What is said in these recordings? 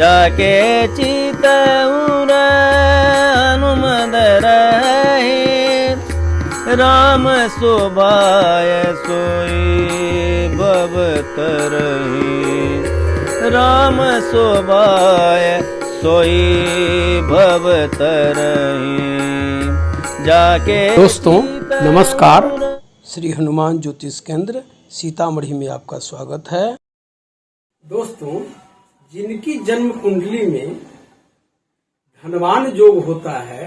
जाके चितउर हनुमद रहे, राम शोभाय सोई भव तरहि। राम शोभाय सोई भव तरहि। जाके दोस्तों नमस्कार, श्री हनुमान ज्योतिष केंद्र सीतामढ़ी में आपका स्वागत है। दोस्तों, जिनकी जन्म कुंडली में धनवान योग होता है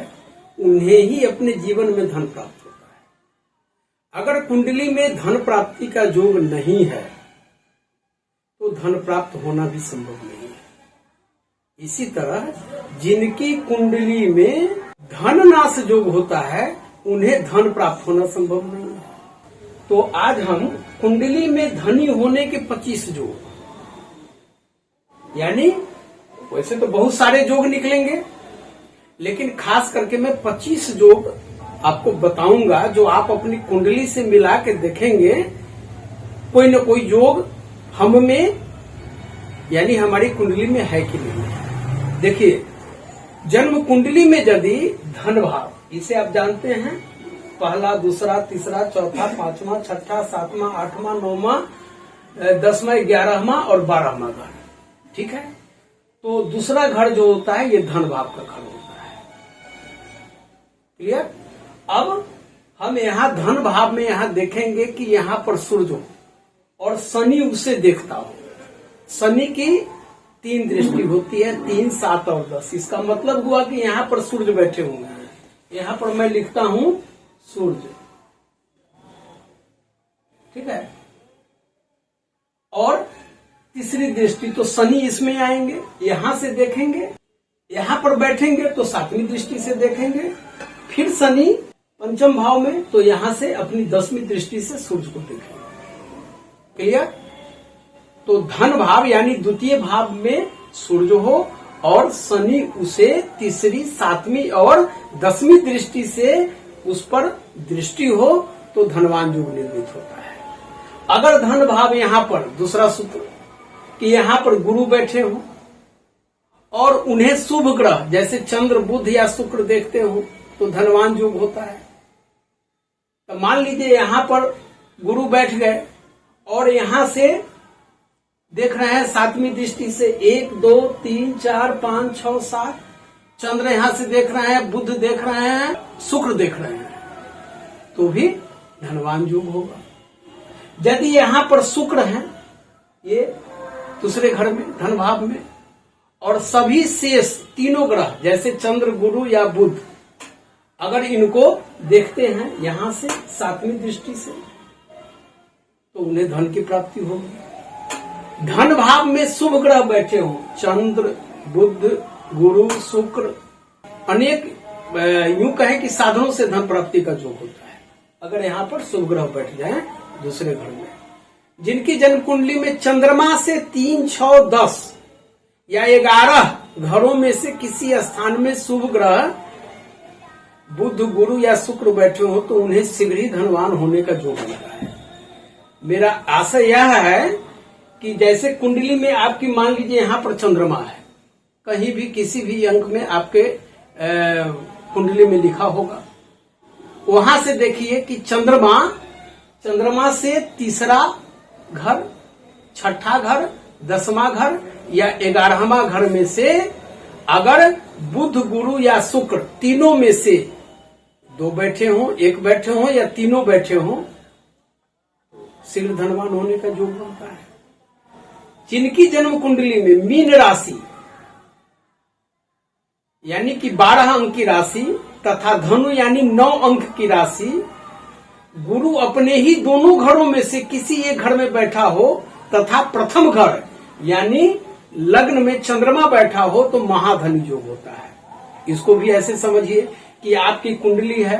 उन्हें ही अपने जीवन में धन प्राप्त होता है। अगर कुंडली में धन प्राप्ति का योग नहीं है तो धन प्राप्त होना भी संभव नहीं है। इसी तरह जिनकी कुंडली में धन नाश योग होता है उन्हें धन प्राप्त होना संभव नहीं है। तो आज हम कुंडली में धनी होने के 25 योग, यानी वैसे तो बहुत सारे योग निकलेंगे, लेकिन खास करके मैं 25 योग आपको बताऊंगा जो आप अपनी कुंडली से मिला के देखेंगे कोई न कोई योग हम में यानी हमारी कुंडली में है कि नहीं। देखिए, जन्म कुंडली में यदि धन भाव, इसे आप जानते हैं, पहला, दूसरा, तीसरा, चौथा, पांचवा, छठा, सातवां, आठवां, नौवां, 10वां, 11वां और 12वां घर, ठीक है। तो दूसरा घर जो होता है ये धन भाव का घर होता है। क्लियर। अब हम यहाँ धन भाव में यहाँ देखेंगे कि यहाँ पर सूर्य हो और शनि उसे देखता हो। शनि की 3 दृष्टि होती है, 3, 7 और 10। इसका मतलब हुआ कि यहाँ पर सूर्य बैठे हुए हैं। यहाँ पर मैं लिखता हूं सूर्य, ठीक है। और तीसरी दृष्टि तो शनि इसमें आएंगे, यहां से देखेंगे, यहां पर बैठेंगे तो 7वीं दृष्टि से देखेंगे, फिर शनि 5म भाव में तो यहां से अपनी 10वीं दृष्टि से सूर्य को देखेंगे। क्लियर। तो धन भाव यानी द्वितीय भाव में सूर्य हो और शनि उसे तीसरी, 7वीं और 10वीं दृष्टि से उस पर दृष्टि हो तो धनवान योग निर्मित होता है। अगर धन भाव यहाँ पर, दूसरा सूत्र कि यहाँ पर गुरु बैठे हो और उन्हें शुभ ग्रह जैसे चंद्र, बुध या शुक्र देखते हो तो धनवान योग होता है। तो मान लीजिए यहाँ पर गुरु बैठ गए और यहां से देख रहे हैं 7वीं दृष्टि से 1, 2, 3, 4, 5, 6, 7, चंद्र यहां से देख रहे हैं, बुध देख रहे हैं, शुक्र देख रहे हैं, तो भी धनवान योग होगा। यदि यहां पर शुक्र है ये दूसरे घर में, धन भाव में, और सभी शेष तीनों ग्रह जैसे चंद्र, गुरु या बुध अगर इनको देखते हैं यहां से 7वीं दृष्टि से तो उन्हें धन की प्राप्ति होगी। धन भाव में शुभ ग्रह बैठे हो, चंद्र, बुध, गुरु, शुक्र, अनेक यूं कहें कि साधनों से धन प्राप्ति का योग होता है अगर यहाँ पर शुभ ग्रह बैठ जाए दूसरे घर में। जिनकी जन्म कुंडली में चंद्रमा से 3, 6, 10 या 11 घरों में से किसी स्थान में शुभ ग्रह बुध, गुरु या शुक्र बैठे हो तो उन्हें शीघ्र ही धनवान होने का योग होता है। मेरा आशय यह है कि जैसे कुंडली में आपकी मान लीजिए यहाँ पर चंद्रमा है, कहीं भी किसी भी अंक में आपके कुंडली में लिखा होगा, वहां से देखिए कि चंद्रमा से तीसरा घर, छठा घर, 10वां घर या 11वां घर में से अगर बुध, गुरु या शुक्र तीनों में से 2 बैठे हों, 1 बैठे हों या तीनों बैठे हों तो शीघ्र धनवान होने का योग बनता है। जिनकी जन्म कुंडली में मीन राशि यानी कि 12 अंक की राशि तथा धनु यानी 9 अंक की राशि, गुरु अपने ही दोनों घरों में से किसी एक घर में बैठा हो तथा प्रथम घर यानी लग्न में चंद्रमा बैठा हो तो महाधनी योग होता है। इसको भी ऐसे समझिए कि आपकी कुंडली है,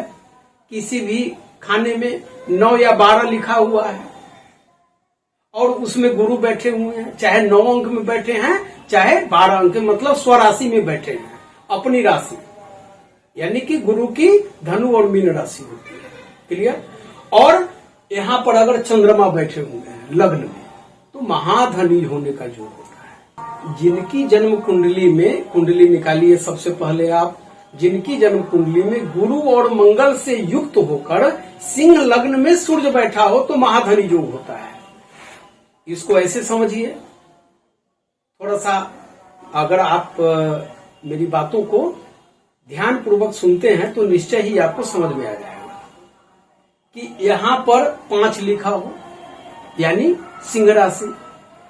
किसी भी खाने में 9 या 12 लिखा हुआ है और उसमें गुरु बैठे हुए हैं, चाहे 9 अंक में बैठे हैं चाहे 12 अंक, मतलब स्वराशि में बैठे हैं, अपनी राशि यानी कि गुरु की धनु और मीन राशि होती है। क्लियर। और यहाँ पर अगर चंद्रमा बैठे हुए हैं लग्न में तो महाधनी होने का योग होता है। जिनकी जन्म कुंडली में, कुंडली निकालिए सबसे पहले आप, जिनकी जन्म कुंडली में गुरु और मंगल से युक्त होकर सिंह लग्न में सूर्य बैठा हो तो महाधनी योग होता है। इसको ऐसे समझिए, थोड़ा सा अगर आप मेरी बातों को ध्यान पूर्वक सुनते हैं तो निश्चय ही आपको समझ में आ जाएगा कि यहाँ पर 5 लिखा हो यानी सिंह राशि,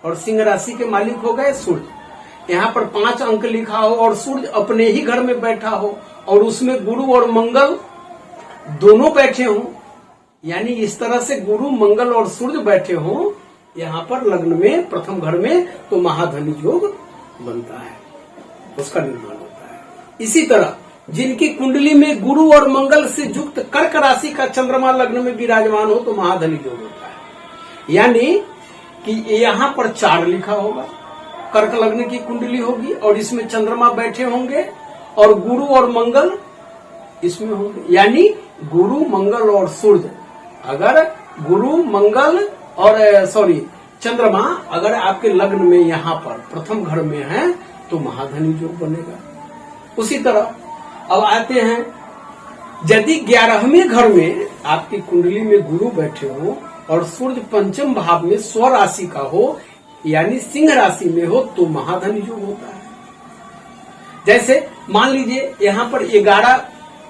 और सिंह राशि के मालिक हो गए सूर्य। यहाँ पर 5 अंक लिखा हो और सूर्य अपने ही घर में बैठा हो और उसमें गुरु और मंगल दोनों बैठे हों, यानी इस तरह से गुरु मंगल और सूर्य बैठे हों यहाँ पर लग्न में प्रथम घर में, तो महाधनी योग बनता है, उसका निर्माण होता है। इसी तरह जिनकी कुंडली में गुरु और मंगल से युक्त कर्क राशि का चंद्रमा लग्न में विराजमान हो तो महाधनी योग होता है। यानी कि यहाँ पर 4 लिखा होगा, कर्क लग्न की कुंडली होगी और इसमें चंद्रमा बैठे होंगे और गुरु और मंगल इसमें होंगे, यानी गुरु मंगल और सूर्य, अगर गुरु मंगल और चंद्रमा अगर आपके लग्न में यहाँ पर प्रथम घर में है तो महाधनी योग बनेगा। उसी तरह अब आते हैं, यदि 11वें घर में आपकी कुंडली में गुरु बैठे हो और सूर्य पंचम भाव में स्व राशि का हो यानी सिंह राशि में हो तो महाधनी योग होता है। जैसे मान लीजिए यहाँ पर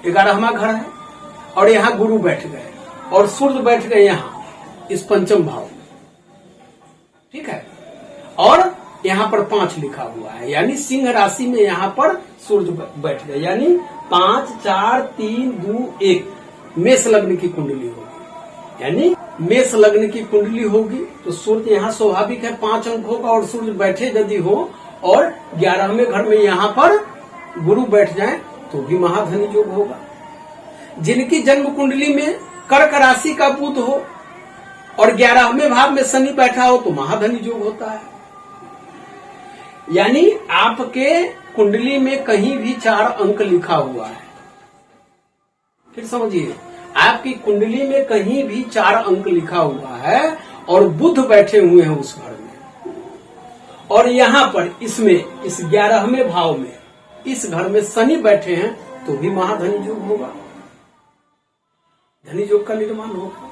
11वां घर है और यहाँ गुरु बैठ गए और सूर्य बैठ गए यहाँ इस पंचम भाव में, ठीक है, और यहाँ पर 5 लिखा हुआ है यानी सिंह राशि में यहाँ पर सूर्य बैठ गए, यानी 5 4 3 2 1 मेष लग्न की कुंडली होगी। यानी मेष लग्न की कुंडली होगी तो सूर्य यहाँ स्वाभाविक है 5 अंक होगा और सूर्य बैठे यदि हो और 11वें घर में यहाँ पर गुरु बैठ जाए तो भी महाधनी योग होगा। जिनकी जन्म कुंडली में कर्क राशि का बुध हो और 11वें भाव में शनि बैठा हो तो महाधनी योग होता है। यानी आपके कुंडली में कहीं भी 4 अंक लिखा हुआ है, फिर समझिए, आपकी कुंडली में कहीं भी 4 अंक लिखा हुआ है और बुध बैठे हुए हैं उस घर में, और यहाँ पर इसमें इस 11वें भाव में इस घर में शनि बैठे हैं तो भी महाधनी योग होगा, धनी योग का निर्माण होगा।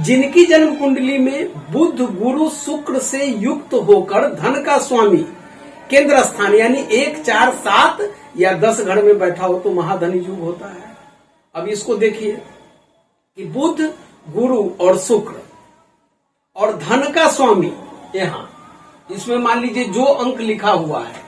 जिनकी जन्म कुंडली में बुध गुरु शुक्र से युक्त होकर धन का स्वामी केंद्र स्थान यानी 1 4 7 या 10 घर में बैठा हो तो महाधनी योग होता है। अब इसको देखिए कि बुध गुरु और शुक्र और धन का स्वामी, यहाँ इसमें मान लीजिए जो अंक लिखा हुआ है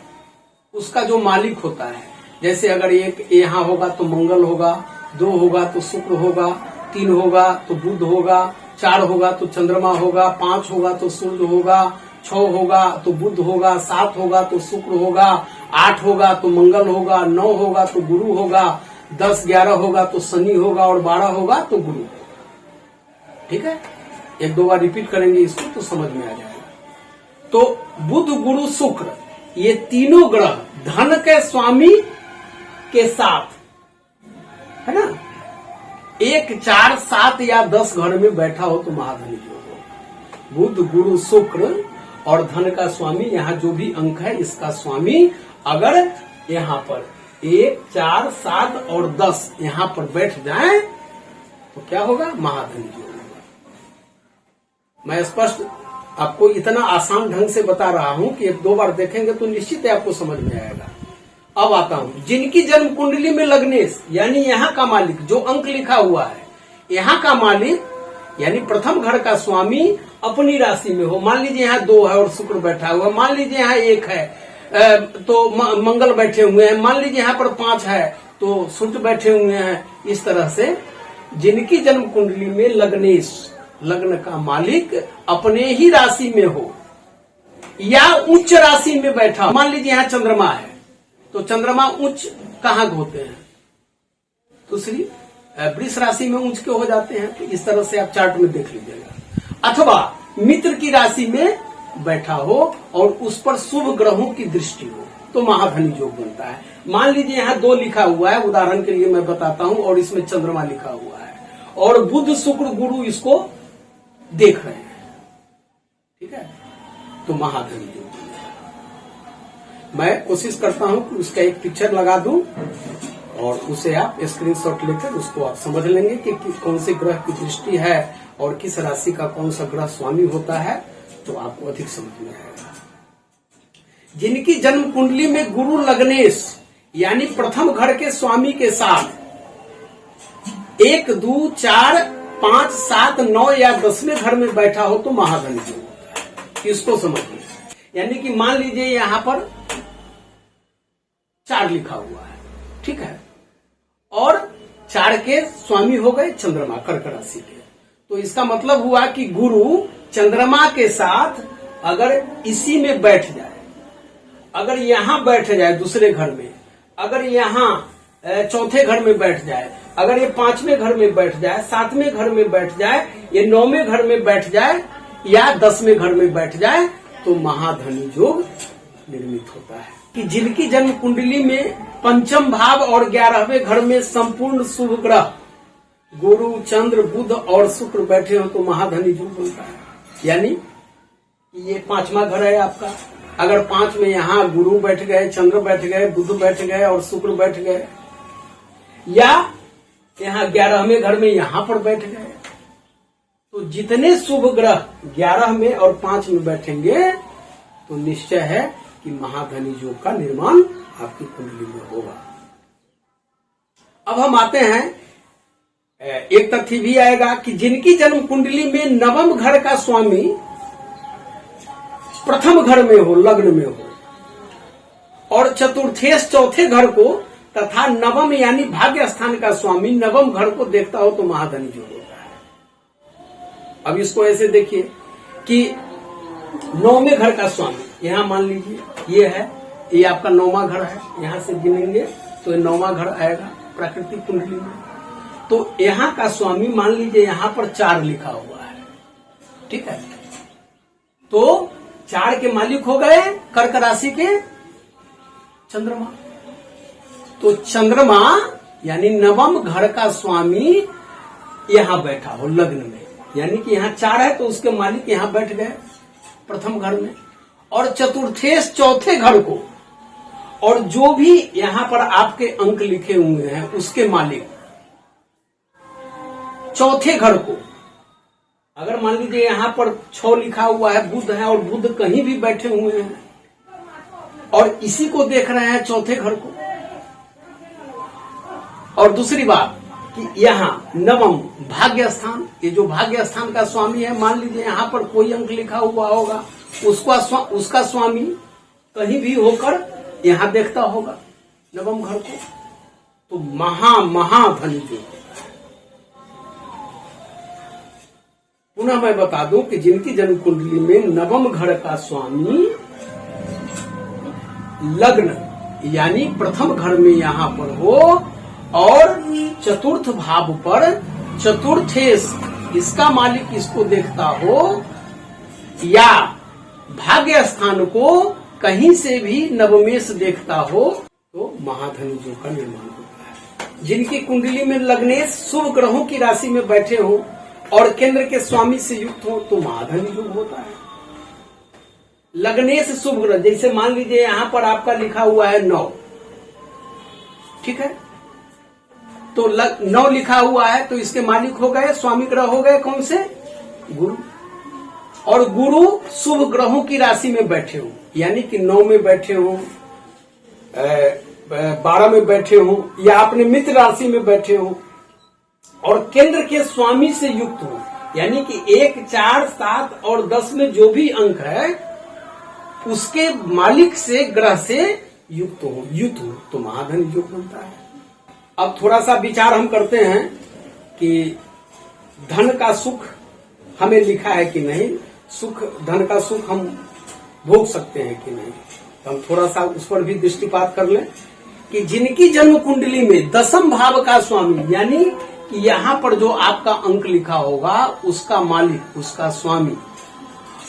उसका जो मालिक होता है, जैसे अगर 1 यहाँ होगा तो मंगल होगा, 2 होगा तो शुक्र होगा, 3 होगा तो बुध होगा, 4 होगा तो चंद्रमा होगा, 5 होगा तो सूर्य होगा, 6 होगा तो बुध होगा, 7 होगा तो शुक्र होगा, 8 होगा तो मंगल होगा, 9 होगा तो गुरु होगा, 10 11 होगा तो शनि होगा और 12 होगा तो गुरु। ठीक है, 1-2 बार रिपीट करेंगे इसको तो समझ में आ जाएगा। तो बुध गुरु शुक्र ये तीनों ग्रह धन के स्वामी के साथ है ना 1 4 7 या 10 घर में बैठा हो तो महाधनी योग हो। बुध गुरु शुक्र और धन का स्वामी, यहाँ जो भी अंक है इसका स्वामी अगर यहाँ पर 1 4 7 और 10 यहाँ पर बैठ जाए तो क्या होगा, महाधनी योग होगा। मैं स्पष्ट आपको इतना आसान ढंग से बता रहा हूं कि 1-2 बार देखेंगे तो निश्चित है आपको समझ में आएगा। अब आता हूं, जिनकी जन्म कुंडली में लग्नेश यानी यहाँ का मालिक जो अंक लिखा हुआ है, यहाँ का मालिक यानी प्रथम घर का स्वामी अपनी राशि में हो। मान लीजिए यहाँ 2 है और शुक्र बैठा हुआ, मान लीजिए यहाँ 1 है तो मंगल बैठे हुए हैं, मान लीजिए यहाँ पर 5 है तो सूर्य बैठे हुए हैं। इस तरह से जिनकी जन्म कुंडली में लग्नेश लग्न का मालिक अपने ही राशि में हो या उच्च राशि में बैठा, मान लीजिए यहाँ चंद्रमा है तो चंद्रमा उच्च कहाँ होते हैं, दूसरी वृष राशि में उच्च के हो जाते हैं। तो इस तरह से आप चार्ट में देख लीजिएगा। अथवा मित्र की राशि में बैठा हो और उस पर शुभ ग्रहों की दृष्टि हो तो महाधनी योग बनता है। मान लीजिए यहाँ 2 लिखा हुआ है, उदाहरण के लिए मैं बताता हूँ, और इसमें चंद्रमा लिखा हुआ है और बुध शुक्र गुरु इसको देख रहे हैं, ठीक है, तो महाधनी योग बनेगा। मैं कोशिश करता हूं कि उसका एक पिक्चर लगा दूं और उसे आप स्क्रीनशॉट लेकर उसको आप समझ लेंगे कि कौन से ग्रह की दृष्टि है और किस राशि का कौन सा ग्रह स्वामी होता है, तो आपको अधिक समझ में आएगा। जिनकी जन्म कुंडली में गुरु लग्नेश यानी प्रथम घर के स्वामी के साथ 1, 2, 4, 5, 7, 9 या 10वें घर में बैठा हो तो महाधनी योग होता है। इसको समझिए, यानी कि मान लीजिए यहां पर 4 लिखा हुआ है, ठीक है, और 4 के स्वामी हो गए चंद्रमा कर्क राशि के, तो इसका मतलब हुआ कि गुरु चंद्रमा के साथ अगर इसी में बैठ जाए, अगर यहां बैठ जाए दूसरे घर में, अगर यहां चौथे घर में बैठ जाए, अगर ये 5वें घर में बैठ जाए, 7वें घर में बैठ जाए, ये 9वें घर में बैठ जाए या 10वें घर में बैठ जाए तो महाधनी योग निर्मित होता है। कि जिनकी जन्म कुंडली में पंचम भाव और 11वें घर में संपूर्ण शुभ ग्रह गुरु, चंद्र, बुध और शुक्र बैठे हो तो महाधनी योग बनता है। यानी ये 5वां घर है आपका, अगर 5 में यहाँ गुरु बैठ गए, चंद्र बैठ गए, बुध बैठ गए और शुक्र बैठ गए, या यहाँ 11वें घर में यहाँ पर बैठ गए, तो जितने शुभ ग्रह 11 में और 5 में बैठेंगे तो निश्चय है कि महाधनी योग का निर्माण आपकी कुंडली में होगा। अब हम आते हैं, एक तथ्य भी आएगा कि जिनकी जन्म कुंडली में नवम घर का स्वामी प्रथम घर में हो, लग्न में हो, और चतुर्थेश चौथे घर को तथा नवम यानी भाग्य स्थान का स्वामी नवम घर को देखता हो तो महाधनी योग होता है। अब इसको ऐसे देखिए कि 9वें घर का स्वामी, यहां मान लीजिए ये है, ये आपका 9वां घर है, यहां से गिनेंगे तो ये 9वां घर आएगा प्राकृतिक कुंडली में, तो यहां का स्वामी मान लीजिए यहां पर 4 लिखा हुआ है, ठीक है, तो 4 के मालिक हो गए कर्क राशि के चंद्रमा, तो चंद्रमा यानी नवम घर का स्वामी यहां बैठा हो लग्न में, यानी कि यहां 4 है तो उसके मालिक यहां बैठ गए प्रथम घर में, और चतुर्थेश चौथे घर को, और जो भी यहां पर आपके अंक लिखे हुए हैं उसके मालिक चौथे घर को, अगर मान लीजिए यहां पर 6 लिखा हुआ है, बुध है और बुध कहीं भी बैठे हुए हैं और इसी को देख रहे हैं चौथे घर को। और दूसरी बात कि यहाँ नवम भाग्य स्थान, ये जो भाग्य स्थान का स्वामी है, मान लीजिए यहाँ पर कोई अंक लिखा हुआ होगा, उसका स्वामी कहीं भी होकर यहाँ देखता होगा नवम घर को, तो महाधनी योग होता है। पुनः मैं बता दूं कि जिनकी जन्म कुंडली में नवम घर का स्वामी लग्न यानी प्रथम घर में यहाँ पर हो और चतुर्थ भाव पर चतुर्थेश इसका मालिक इसको देखता हो, या भाग्य स्थान को कहीं से भी नवमेश देखता हो तो महाधनी योग का निर्माण होता है। जिनकी कुंडली में लग्नेश शुभ ग्रहों की राशि में बैठे हो और केंद्र के स्वामी से युक्त हो तो महाधनी योग होता है। लग्नेश शुभ ग्रह, जैसे मान लीजिए यहां पर आपका लिखा हुआ है 9, ठीक है, तो 9 लिखा हुआ है तो इसके मालिक हो गए, स्वामी ग्रह हो गए कौन से, गुरु, और गुरु शुभ ग्रहों की राशि में बैठे हो, यानी कि 9 में बैठे हो, 12 में बैठे हो, या अपने मित्र राशि में बैठे हो और केंद्र के स्वामी से युक्त हो, यानी कि 1, 4, 7 और 10 में जो भी अंक है उसके मालिक से ग्रह से युक्त हो तो महाधनी योग बनता है। अब थोड़ा सा विचार हम करते हैं कि धन का सुख हमें लिखा है कि नहीं, धन का सुख हम भोग सकते हैं कि नहीं, तो हम थोड़ा सा उस पर भी दृष्टिपात कर लें कि जिनकी जन्म कुंडली में 10वें भाव का स्वामी, यानी कि यहाँ पर जो आपका अंक लिखा होगा उसका मालिक, उसका स्वामी,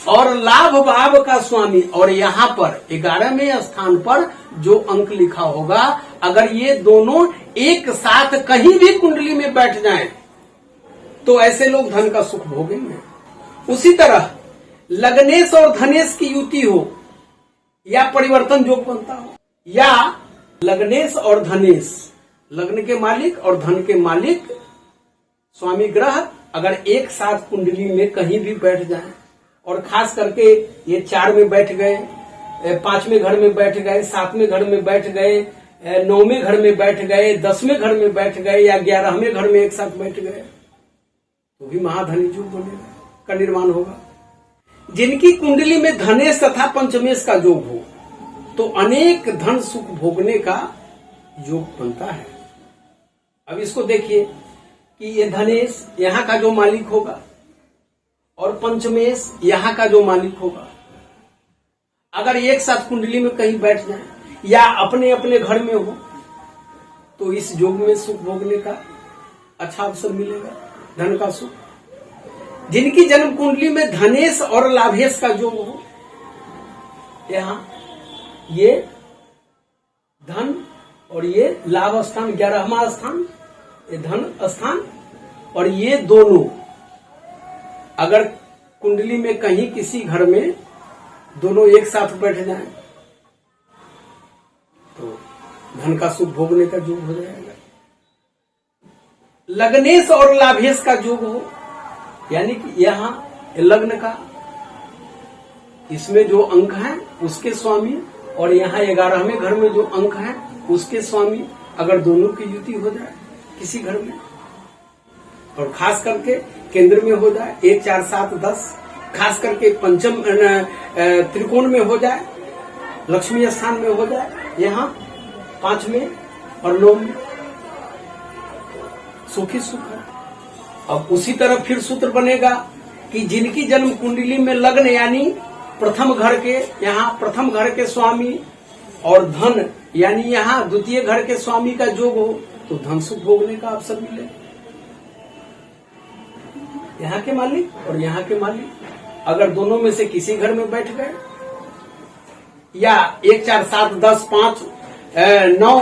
और लाभ भाव का स्वामी, और यहाँ पर 11वें स्थान पर जो अंक लिखा होगा, अगर ये दोनों एक साथ कहीं भी कुंडली में बैठ जाएं, तो ऐसे लोग धन का सुख भोगेंगे। उसी तरह लग्नेश और धनेश की युति हो, या परिवर्तन योग बनता हो, या लग्नेश और धनेश, लग्न के मालिक और धन के मालिक स्वामी ग्रह अगर एक साथ कुंडली में कहीं भी बैठ जाए, और खास करके ये 4 में बैठ गए, 5वें घर में बैठ गए, 7वें घर में बैठ गए, 9वें घर में बैठ गए, 10वें घर में बैठ गए, या 11वें घर में एक साथ बैठ गए, तो भी महाधनी योग बनेगा का निर्माण होगा। जिनकी कुंडली में धनेश तथा पंचमेश का योग हो तो अनेक धन सुख भोगने का योग बनता है। अब इसको देखिए कि ये धनेश यहाँ का जो मालिक होगा और पंचमेश यहाँ का जो मालिक होगा, अगर एक साथ कुंडली में कहीं बैठ जाए या अपने अपने घर में हो तो इस योग में सुख भोगने का अच्छा अवसर मिलेगा, धन का सुख। जिनकी जन्म कुंडली में धनेश और लाभेश का योग हो, यहाँ ये धन और ये लाभ स्थान 11वां स्थान, ये धन स्थान, और ये दोनों अगर कुंडली में कहीं किसी घर में दोनों एक साथ बैठ जाएं तो धन का सुख भोगने का योग हो जाएगा। लग्नेश और लाभेश का योग हो, यानी कि यहाँ लग्न का इसमें जो अंक है उसके स्वामी, और यहाँ 11वें घर में जो अंक है उसके स्वामी, अगर दोनों की युति हो जाए किसी घर में, और खास करके केंद्र में हो जाए 1 4 7 10, खास करके पंचम त्रिकोण में हो जाए, लक्ष्मी स्थान में हो जाए, यहाँ 5 में और 9 में, सुखी सुख है। अब उसी तरह फिर सूत्र बनेगा कि जिनकी जन्म कुंडली में लग्न यानी प्रथम घर के, यहाँ प्रथम घर के स्वामी और धन यानी यहाँ द्वितीय घर के स्वामी का योग हो तो धन सुख भोगने का अवसर मिले। यहाँ के मालिक और यहाँ के मालिक अगर दोनों में से किसी घर में बैठ गए, या 1 4 7 10 5 9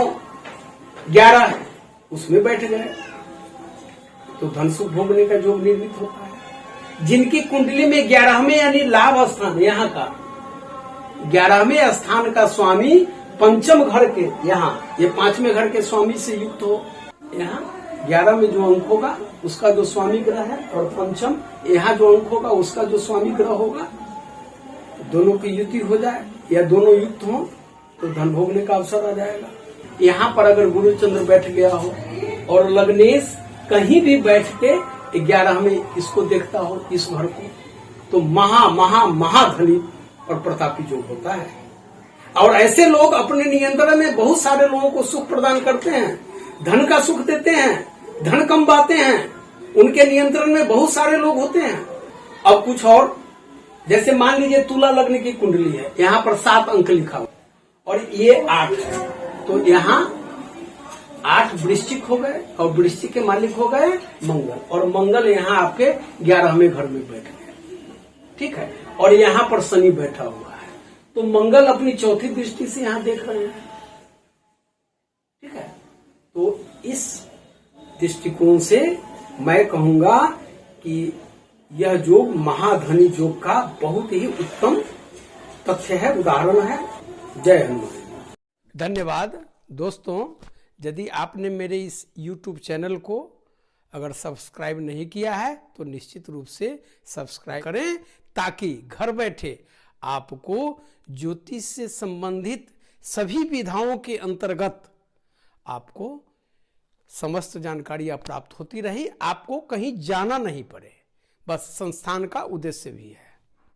11 उसमें बैठ गए तो धन सुख भोगने का योग निर्मित होता है। जिनकी कुंडली में 11वें यानी लाभ स्थान, यहाँ का 11वें स्थान का स्वामी पंचम घर के, यहाँ ये 5वें घर के स्वामी से युक्त हो, यहाँ 11 में जो अंक होगा उसका जो स्वामी ग्रह है, और पंचम यहाँ जो अंक होगा उसका जो स्वामी ग्रह होगा, दोनों की युति हो जाए या दोनों युक्त हो तो धन भोगने का अवसर आ जाएगा। यहाँ पर अगर गुरु चंद्र बैठ गया हो और लग्नेश कहीं भी बैठ के 11 में इसको देखता हो, इस घर को, तो महाधनी और प्रतापी योग होता है। और ऐसे लोग अपने नियंत्रण में बहुत सारे लोगों को सुख प्रदान करते हैं, धन का सुख देते हैं, धन कमाते हैं, उनके नियंत्रण में बहुत सारे लोग होते हैं। अब कुछ और, जैसे मान लीजिए तुला लग्न की कुंडली है, यहाँ पर 7 अंक लिखा हुआ और ये 8 है, तो यहाँ 8 वृश्चिक हो गए और वृश्चिक के मालिक हो गए मंगल, और मंगल यहाँ आपके 11वें घर में बैठ गए, ठीक है। और यहाँ पर शनि बैठा हुआ है, तो मंगल अपनी चौथी दृष्टि से यहाँ देख रहे हैं, ठीक है। तो इस दृष्टिकोण से मैं कहूंगा कि यह योग महाधनी योग का बहुत ही उत्तम तथ्य है, उदाहरण है। जय हनुमान। धन्यवाद दोस्तों। यदि आपने मेरे इस YouTube चैनल को अगर सब्सक्राइब नहीं किया है तो निश्चित रूप से सब्सक्राइब करें, ताकि घर बैठे आपको ज्योतिष से संबंधित सभी विधाओं के अंतर्गत आपको समस्त जानकारियां प्राप्त होती रही, आपको कहीं जाना नहीं पड़े। बस संस्थान का उद्देश्य भी है।